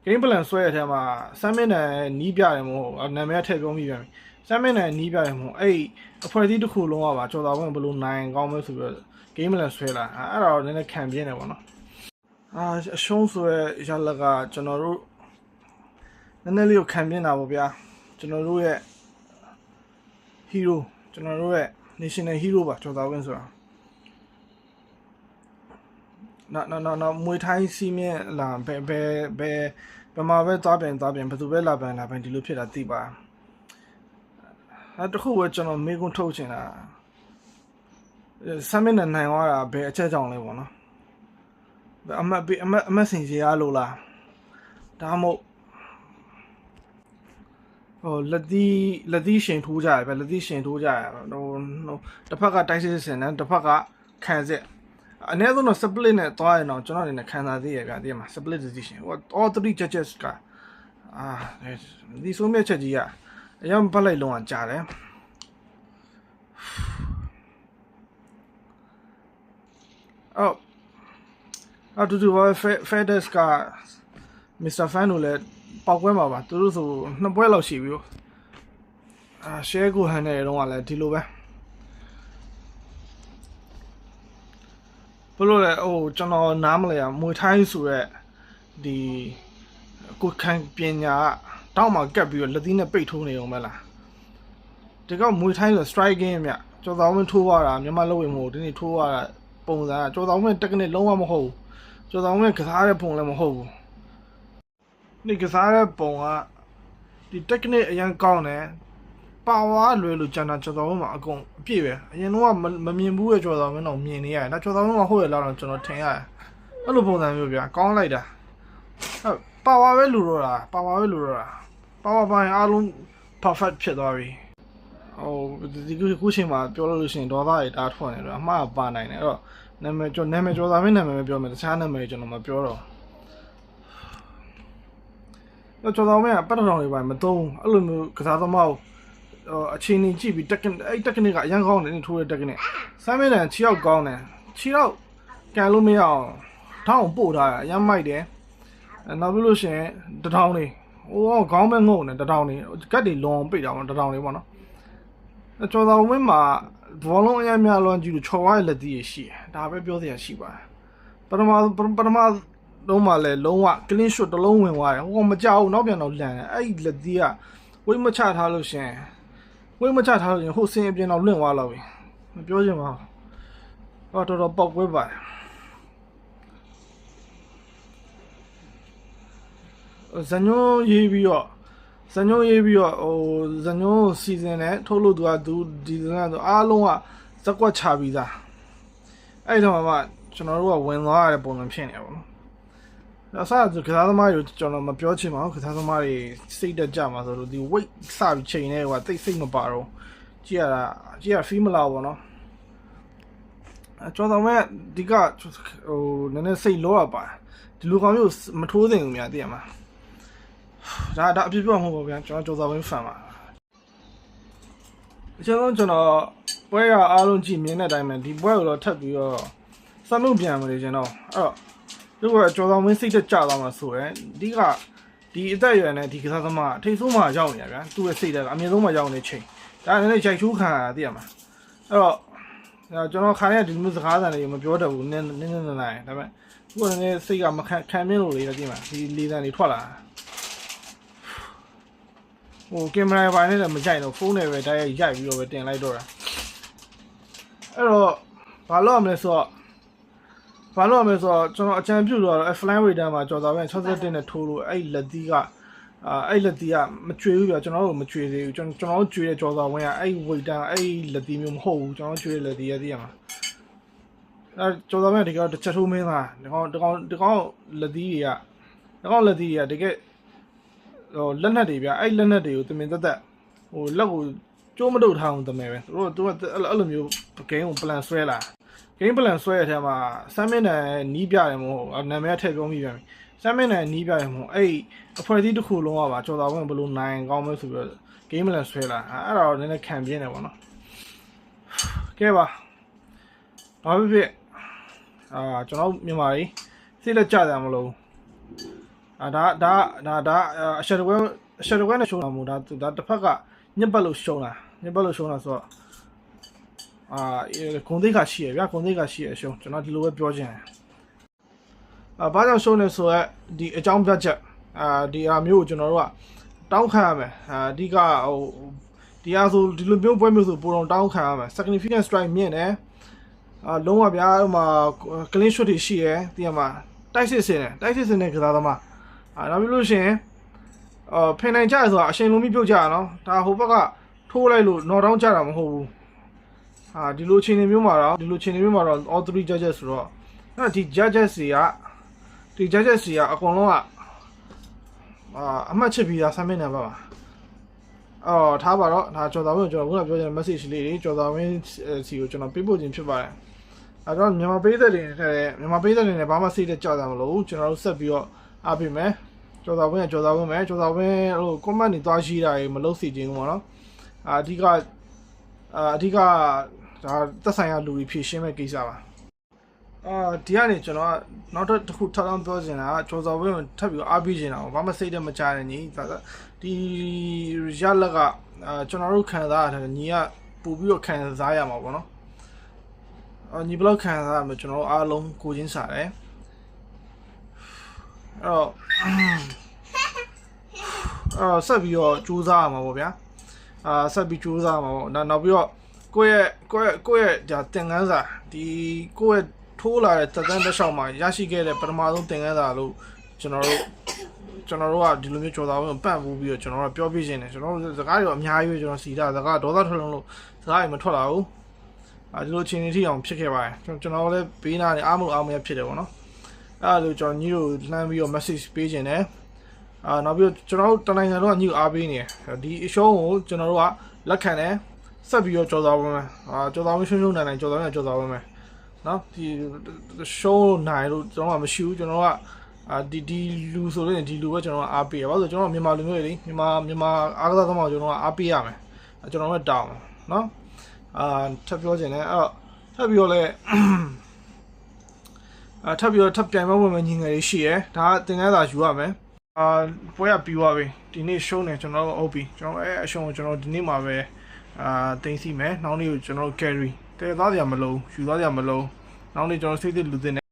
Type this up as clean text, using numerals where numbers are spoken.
game plan ဆွဲရတဲ့မှာ7 minute နီးပြတယ်မဟုတ်နာမည်ထည့်ပြောမိပြန်ပြီ7 minute နီးပြတယ်မဟုတ်အဲ့အဖွဲ့အစည်းတစ်ခုလုံးကပါကြော်တာဝင်ဘလို့နိုင်ကောင်းမဲဆိုပြီး game plan ဆွဲလာအဲ့ဒါတော့နည်းနည်းခံပြင်းတယ်ပေါ့နော်အရှုံးဆိုရရလကကျွန်တော်တို့နည်းနည်းလေးကိုခံပြင်းတာပေါ့ဗျာကျွန်တော်တို့ရဲ့ hero ကျွန်တော်တို့ရဲ့ national hero ပါကြော်တာဝင်ဆိုတာနော်မွေထိုင်းစီးမြင့်လာဘယ်မှာပဲသွားပြန်ဘယ်သူပဲလာပြန်ဒီလိုဖြစ်တာသိပါတခုပဲကျွန်တော်မေးခွန်းထုတ်ချင်တာ7 minute နိုင်သွားတာဘယ်အချက်ကြောင့်လဲပေါ့နော်အမတ်စင်စီရလို့လားဒါမှမဟုတ်လက်သီးရှင်ထိုးကြရပဲလက်သီးရှင်ထိုးကြရတစ်ဖက်ကတိုက်စစ်စင်တယ်တစ်ဖက်ကခံစစ်အနည်းဆုံးတော့ split နဲ့သွားရင်တော့ကျွန်တော်အနေနဲ့ခံစားသေးရဗျာဒီမှာ split decision all three judges ကဒီဆုံးဖြတ်ချက်ကြီးကအရင်ပတ်လိုက်လုံးကကြားတယ်အတူတူပဲ FedEx က Mr. Fan ကိုလည်းပောက်ကွဲမှာပါသူတို့ဆိုနှစ်ပွဲလောက်ရှိပြီshare ကိုဟန်တဲ့တုန်းကလည်းဒီလိုပဲဘလို့လဲကျွန်တော်နားမလဲမွေထိုင်းဆိုရက်ဒီကိုခံပညာတောက်မှာကပ်ပြီးတော့လက်သီးနဲ့ပိတ်ထိုးနေအောင်မလားဒီကောက်မွေထိုင်းဆို strike game မြကျော်တော်ဝင်ထိုးရတာမြန်မာလုံးဝင်မဟုတ်ဒီနေ့ထိုးရတာပုံစံကျော်တော်ဝင် technique လုံးဝမဟုတ်ဘူးကျော်တော်ဝင်ကစားတဲ့ပုံလည်းမဟုတ်ဘူးဒီကစားတဲ့ပုံကဒီ technique အရင်ကောင်းတယ်ပါဝါလွယ်လို့ကျန်တာကျော်တော်ဝင်မှာအကုန်အပြည့်ပဲအရင်တော့မမြင်ဘူးရဲ့ကျော်တော်ဝင်တော့မြင်နေရတယ်ဒါကျော်တော်ဝင်မှာဟုတ်ရလားတော့ကျွန်တော်ထင်ရတယ်အဲ့လိုပုံစံမျိုးဗျာကောင်းလိုက်တာပါဝါပဲလူတော့တာပါဝါပိုင်းအားလုံး perfect ဖြစ်သွားပြီဒီခုချိန်မှာပြောလို့ရှိရင်ဒေါသတွေတားထွက်နေတော့အမှားပါနိုင်တယ်အဲ့တော့နာမည်ကျော်သားမင်းနာမည်ပဲပြောမယ်တခြားနာမည်ကျွန်တော်မပြောတော့ကျော်သားမင်းကပတ်တော်တွေပိုင်းမသုံးအဲ့လိုမျိုးကစားသမားအချိန်ကြီးကြည့်ပြီး technique ကအရင်ကောင်းတယ်ထိုးတဲ့ technique 7 minute 6ရောက်ကောင်းတယ်6ရောက်ကန်လို့မရအောင်ထောင်းပို့ထားတာအရင်မိုက်တယ်နောက်ပြီးလို့ရှိရင်တထောင်လေးခေါင်းပဲငုံနေတထောင်လေးကတ်တွေလွန်ပိတ်တာပေါ့တထောင်လေးပေါ့နော်ကျော်တော်ဝင်းမှာဘောလုံးအများများလွန်ကြည့်လို့ချော်ဝါးလက်သီးရရှိတယ်ဒါပဲပြောစရာရှိပါတယ်ပထမလုံးမှာလည်းလုံးဝ clean shot တစ်လုံးဝင်သွားတယ်မကြောက်ဘူးနောက်ပြန်တော့လန်တယ်အဲ့ဒီလက်သီးကဝိတ်မချထားလို့ရှင်ဟိုစင်အပြင်တော့လွင့်သွားတော့ပြီမပြောချင်ပါဘူးတော်ပေါက်ကွဲပါတယ်ဇညွန်ရေးပြီးတော့ဇညွန်စီစဉ်နဲ့ထုတ်လို့သူဒီဇန်ကအားလုံးကဇက်ကွက်ချပြီးသားအဲ့တော့မှကျွန်တော်တို့ကဝင်သွားရတဲ့ပုံစံဖြစ်နေပါဘူးအစားကစားသမားတွေကျွန်တော်မပြောချင်ပါဘူးကစားသမားတွေစိတ်တက်ကြမှာဆိုလို့ဒီ weight စပြီးချိန်နေကွာတိတ်စိတ်မပါတော့ကြည့်ရ feel မလာဘူးเนาะကျွန်တော်မဲ့ဒီကနည်းနည်းစိတ်လောရပါဒီလိုကောင်မျိုးမထိုးသင့်ဘူးများသိရမှာဒါအပြည့်ပြည့်မဟုတ်ပါဘူးဗျာကျွန်တော်ကြော်သားဝင်းဖန်ပါအချိန်ဆုံးကျွန်တော်ပွဲရအားလုံးကြည့်မြင်တဲ့အတိုင်းပဲဒီပွဲကိုတော့ထပ်ပြီးတော့စမ်းလို့ပြန်မလို့ကျွန်တော်အဲ့တော့ဒီကကြော်သားဝင်းစိတ်တက်ကြသွားမှာဆိုရယ်ဒီအသက်အရွယ်နဲ့ဒီကစားသမားထိတ်ဆုံးမှာရောက်နေရဗျာသူ့ရဲ့စိတ်တက်ကအမြင့်ဆုံးမှာရောက်နေချိန်ဒါလည်းရိုက်ချိုးခံရသိရမှာအဲ့တော့ကျွန်တော်ခါရဒီမျိုးစကားသံတွေမပြောတတ်ဘူးနင်းဒါပေမဲ့သူကလည်းစိတ်ကမခံမြင်လို့လေသိမှာဒီလေသံတွေထွက်လာကင်မရာပိုင်းနဲ့လည်းမကြိုက်တော့ဖုန်းနဲ့ပဲတိုက်ရိုက်ပြီးတော့ပဲတင်လိုက်တော့တာအဲ့တော့ဘာလို့ရမလဲဆိုတော့ကျွန်တော်အချမ်းပြုတ်တော့ F-line radar မှာကြော်သားပဲ61နဲ့ထိုးလို့အဲ့လက်သီးကမကျွေးဘူးပြကျွန်တော်တို့မကျွေးသေးဘူးကျွန်တော်တို့ကျွေးတဲ့ကြော်သားဝင်ကအဲ့ waiter အဲ့လက်သီးမျိုးမဟုတ်ဘူးကျွန်တော်ကျွေးတဲ့လက်သီးရသိရမှာအဲ့ကြော်သားပဲဒီကောင်တစ်ချက်ထိုးမင်းသားဒီကောင်လက်သီးတွေကတကယ်လက်နက်တွေဗျအဲ့လက်နက်တွေကိုတမင်သက်လက်ကိုကျိုးမတုတ်ထားအောင်တမင်ပဲသူကအဲ့လိုမျိုးဂိမ်းကို plan ဆွဲလာဂိမ်း plan ဆွဲရတဲ့မှာ7 minute နီးပြတယ်မဟုတ်နာမည်ထည့်ပြောမိပြန်ပြီ7 minute နီးပြတယ်မဟုတ်အဲ့အဖွဲ့အစည်းတစ်ခုလုံးကပါကြော်တော်ဝင်ဘလို့နိုင်ကောင်းမဲဆိုပြီးတော့ဂိမ်း plan ဆွဲလာအဲ့ဒါတော့နည်းနည်းခံပြင်းတယ်ပေါ့နော်ကဲပါဘာဖြစ်ကျွန်တော်မြန်မာကြီးစိတ်လက်ကြတယ်မလို့ အရှက်ကွဲနဲ့ရှုံးတာမို့ဒါတစ်ဖက်ကညက်ပတ်လို့ရှုံးတာဆိုတော့ဂုံသိက္ခာရှိရဗျာဂုံသိက္ခာရှိရရှုံးကျွန်တော်ဒီလိုပဲပြောချင်တယ်ဘာကြောင့်ရှုံးလဲဆိုတော့ဒီအကြောင်းပြချက်ဒီအမျိုးကိုကျွန်တော်တို့ကတောင်းခံရမယ်အဓိကဒီအားဆိုဒီလိုမျိုးပွဲမျိုးဆိုပိုတော့တောင်းခံရမယ် significant strike မြင့်တယ်လုံးဝဗျာဟိုမှာ clean shot တွေရှိရယ်ဒီမှာတိုက်စစ်စင်တဲ့ကစားသမားနောက်ပြီးလို့ရှိရင်ဖင်နိုင်ကြရဆိုတာအရှင်လုံးပြီးပြုတ်ကြရနော်ဒါဟိုဘက်ကထိုးလိုက်လို့ knock down ကြတာမဟုတ်ဘူးဒီလိုချိန်နေမျိုးမှာတော့all three judges ဆိုတော့ဒီ judges တွေကအကုန်လုံးကအမှတ်ချပြီးသားဆမ်းမင်းနံပါတ်ပါထားပါတော့ဒါကျော်သာဝင်းကျွန်တော်ခုနပြောတဲ့ message လေးတွေကျော်သာဝင်းစီကိုကျွန်တော်ပေးပို့ခြင်းဖြစ်ပါတယ်တော့မြန်မာပေးသက်တွေနဲ့ဘာမှစိတ်တက်ကြတာမလို့ကျွန်တော်တို့ဆက်ပြီးတော့အားပေးမယ်ကျော်သာဝင်းဟို comment တွေသွားရှိတာတွေမလုပ်စီခြင်းဘူးပေါ့နော်အဓိကဒါသက်ဆိုင်ရာလူတွေဖြည့်ရှင်းမဲ့ကိစ္စပါဒီကနေကျွန်တော်ကနောက်တစ်ခုထပ်အောင်ပြောချင်တာကကျော်စော်ဝင်းကိုထပ်ပြီးအားပေးချင်တာဘာမှစိတ်တက်မကြတဲ့ညီဒီရလက်ကကျွန်တော်တို့ခံစားရတယ်ညီကပို့ပြီးတော့ခံစားရမှာပေါ့နော်ညီဘလောက်ခံစားရမှာကျွန်တော်အားလုံးကိုချင်းစားတယ်ဆက်ပြီးတော့ကြိုးစားရမှာပေါ့ဗျာဆက်ပြီးကြိုးစားရမှာပေါ့နောက်ပြီးတော့ကိုယ့်ရဲ့ဒါသင်ခန်းစာဒီကိုယ့်ရဲ့ထိုးလာတဲ့သက်တမ်းတစ်လျှောက်မှာရရှိခဲ့တဲ့ပထမဆုံးသင်ခန်းစာလို့ကျွန်တော်တို့ကဒီလိုမျိုးကြော်သားဝင်ပန့်ပူးပြီးတော့ကျွန်တော်တို့ပြောပြခြင်းတယ်ကျွန်တော်တို့စကားတွေအများကြီးပဲကျွန်တော်စီတာစကားဒေါသထွက်လုံးလို့စကားတွေမထွက်လာဘူးဒီလိုချင်းနေထိအောင်ဖြစ်ခဲ့ပါတယ်ကျွန်တော်လည်းဘေးနာနေအားမရဖြစ်တယ်ပေါ့နော်အဲ့လိုကျွန်တော်ညီတို့လှမ်းပြီးတော့ message ပေးခြင်းတယ်နောက်ပြီးကျွန်တော်တို့တနိုင်ငံလုံးကညီအားပေးနေတယ်ဒီအရှုံးကိုကျွန်တော်တို့ကလက်ခံတယ်ဆက်ပြီးတော့ကြော်သားဝင်မယ်ကြော်သားဝင်ရှုံနိုင်ကြော်သားဝင်မယ်နော်ဒီ show နိုင်လို့ကျွန်တော်ကမရှိဘူးကျွန်တော်ကဒီလူဆိုလို့ဒီလူပဲကျွန်တော်ကအားပေးရပါဆိုကျွန်တော်မြန်မာလူမျိုးတွေမြန်မာအားကစားသမားကျွန်တော်ကအားပေးရမယ်ကျွန်တော်ပဲတောင်းနော်ထပ်ပြောချင်တယ်အဲ့တော့ထပ်ပြီးတော့လည်းထပ်ပြိုင်ပွဲဝင်ညီငယ်လေးရှိရယ်ဒါကသင်ခန်းစာယူရမယ်ပွဲရပြီးသွားပြီဒီနေ့ show နေကျွန်တော်ဟုတ်ပြီကျွန်တော်အရှုံးကိုကျွန်တော်ဒီနေ့မှာပဲတင်စီမယ်နောက်နေ့ကိုကျွန်တော် carry တဲသားစရာမလုံးယူသားစရာမလုံးနောက်နေ့ကျွန်တော်စိတ်သစ်လူသစ်